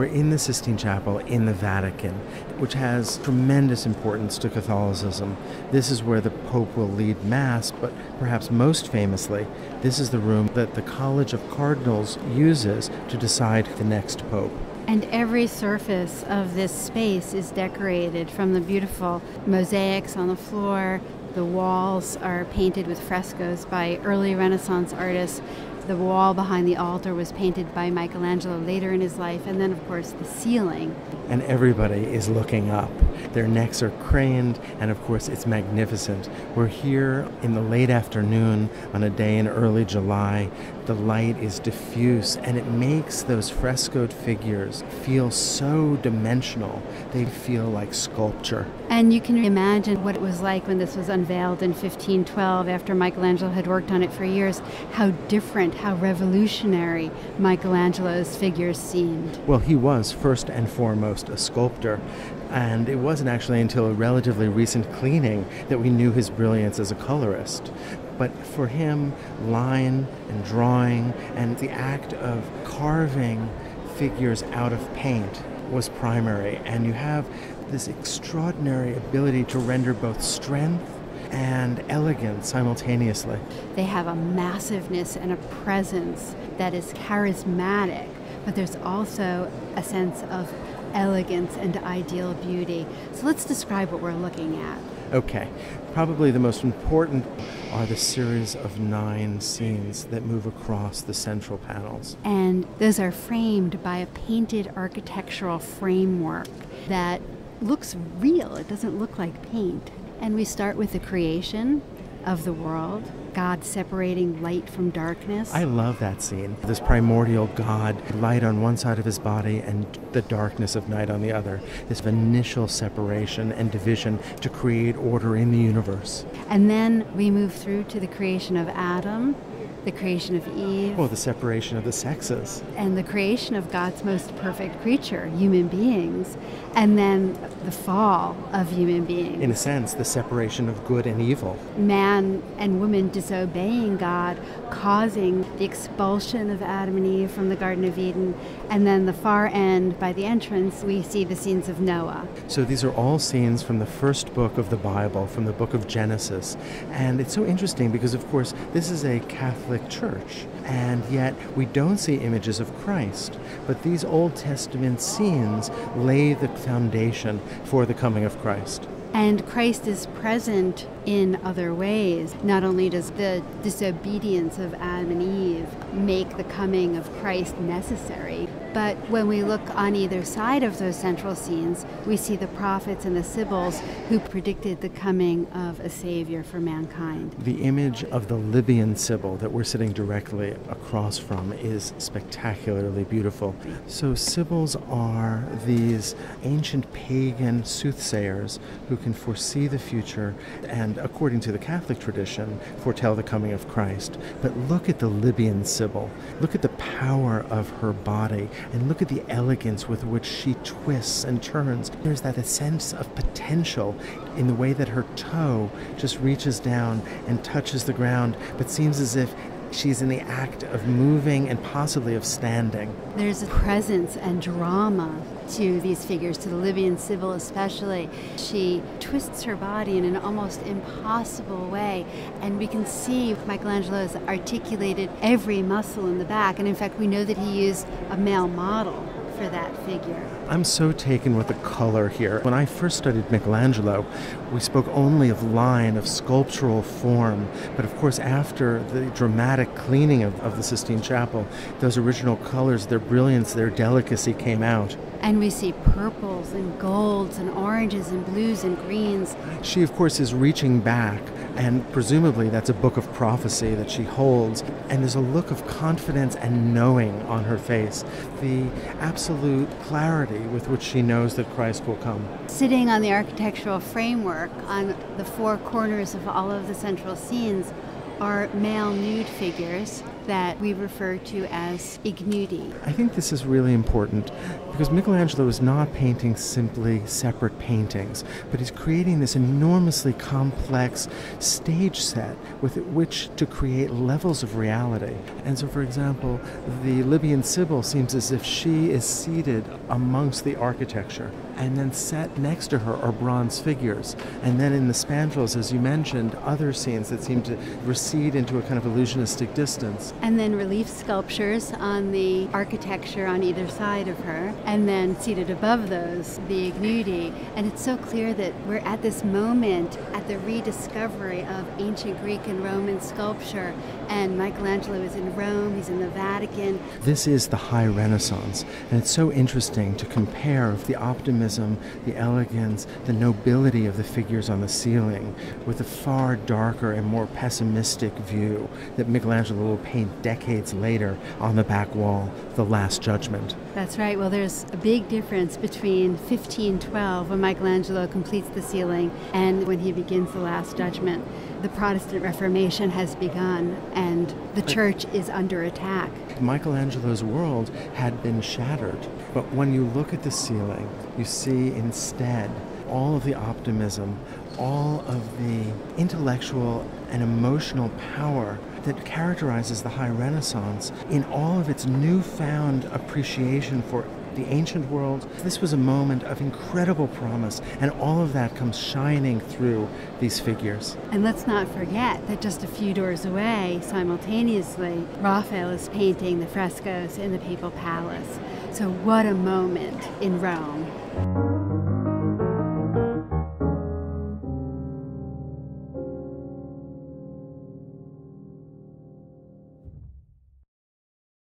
We're in the Sistine Chapel in the Vatican, which has tremendous importance to Catholicism. This is where the Pope will lead Mass, but perhaps most famously, this is the room that the College of Cardinals uses to decide the next Pope. And every surface of this space is decorated, from the beautiful mosaics on the floor. The walls are painted with frescoes by early Renaissance artists. The wall behind the altar was painted by Michelangelo later in his life, and then, of course, the ceiling. And everybody is looking up. Their necks are craned, and of course, it's magnificent. We're here in the late afternoon on a day in early July. The light is diffuse, and it makes those frescoed figures feel so dimensional. They feel like sculpture. And you can imagine what it was like when this was unveiled in 1512, after Michelangelo had worked on it for years, how different, how revolutionary Michelangelo's figures seemed. Well, he was first and foremost a sculptor, and it wasn't actually until a relatively recent cleaning that we knew his brilliance as a colorist. But for him, line and drawing and the act of carving figures out of paint was primary, and you have this extraordinary ability to render both strength and elegance simultaneously. They have a massiveness and a presence that is charismatic, but there's also a sense of elegance and ideal beauty. So let's describe what we're looking at. Okay, probably the most important are the series of 9 scenes that move across the central panels. And those are framed by a painted architectural framework that looks real. It doesn't look like paint. And we start with the creation of the world, God separating light from darkness. I love that scene. This primordial God, light on one side of his body and the darkness of night on the other. This initial separation and division to create order in the universe. And then we move through to the creation of Adam, the creation of Eve. Well, the separation of the sexes. And the creation of God's most perfect creature, human beings. And then the fall of human beings. In a sense, the separation of good and evil. Man and woman disobeying God, causing the expulsion of Adam and Eve from the Garden of Eden. And then the far end, by the entrance, we see the scenes of Noah. So these are all scenes from the first book of the Bible, from the book of Genesis. And it's so interesting because, of course, this is a Catholic church, and yet we don't see images of Christ. But these Old Testament scenes lay the foundation for the coming of Christ. And Christ is present in other ways. Not only does the disobedience of Adam and Eve make the coming of Christ necessary, but when we look on either side of those central scenes, we see the prophets and the sibyls who predicted the coming of a Savior for mankind. The image of the Libyan Sibyl that we're sitting directly across from is spectacularly beautiful. So sibyls are these ancient pagan soothsayers who can foresee the future and, according to the Catholic tradition, foretell the coming of Christ. But look at the Libyan Sibyl. Look at the power of her body, and look at the elegance with which she twists and turns. There's that sense of potential in the way that her toe just reaches down and touches the ground, but seems as if she's in the act of moving and possibly of standing. There's a presence and drama to these figures, to the Libyan Sibyl especially. She twists her body in an almost impossible way, and we can see Michelangelo has articulated every muscle in the back, and in fact we know that he used a male model for that figure. I'm so taken with the color here. When I first studied Michelangelo, we spoke only of line, of sculptural form. But of course, after the dramatic cleaning of the Sistine Chapel, those original colors, their brilliance, their delicacy came out. And we see purples and golds and oranges and blues and greens. She, of course, is reaching back, and presumably that's a book of prophecy that she holds. And there's a look of confidence and knowing on her face, the absolute clarity with which she knows that Christ will come. Sitting on the architectural framework on the 4 corners of all of the central scenes are male nude figures that we refer to as ignudi. I think this is really important because Michelangelo is not painting simply separate paintings, but he's creating this enormously complex stage set with which to create levels of reality. And so, for example, the Libyan Sibyl seems as if she is seated amongst the architecture, and then set next to her are bronze figures. And then in the spandrels, as you mentioned, other scenes that seem to recede into a kind of illusionistic distance. And then relief sculptures on the architecture on either side of her, and then seated above those, the ignudi. And it's so clear that we're at this moment at the rediscovery of ancient Greek and Roman sculpture. And Michelangelo is in Rome, he's in the Vatican. This is the High Renaissance, and it's so interesting to compare the optimism, the elegance, the nobility of the figures on the ceiling with the far darker and more pessimistic view that Michelangelo will paint decades later on the back wall, the Last Judgement. That's right. Well, there's a big difference between 1512, when Michelangelo completes the ceiling, and when he begins the Last Judgement. The Protestant Reformation has begun, and the church is under attack. Michelangelo's world had been shattered, but when you look at the ceiling, you see instead all of the optimism, all of the intellectual and emotional power that characterizes the High Renaissance in all of its newfound appreciation for the ancient world. This was a moment of incredible promise, and all of that comes shining through these figures. And let's not forget that just a few doors away, simultaneously, Raphael is painting the frescoes in the Papal Palace. So what a moment in Rome.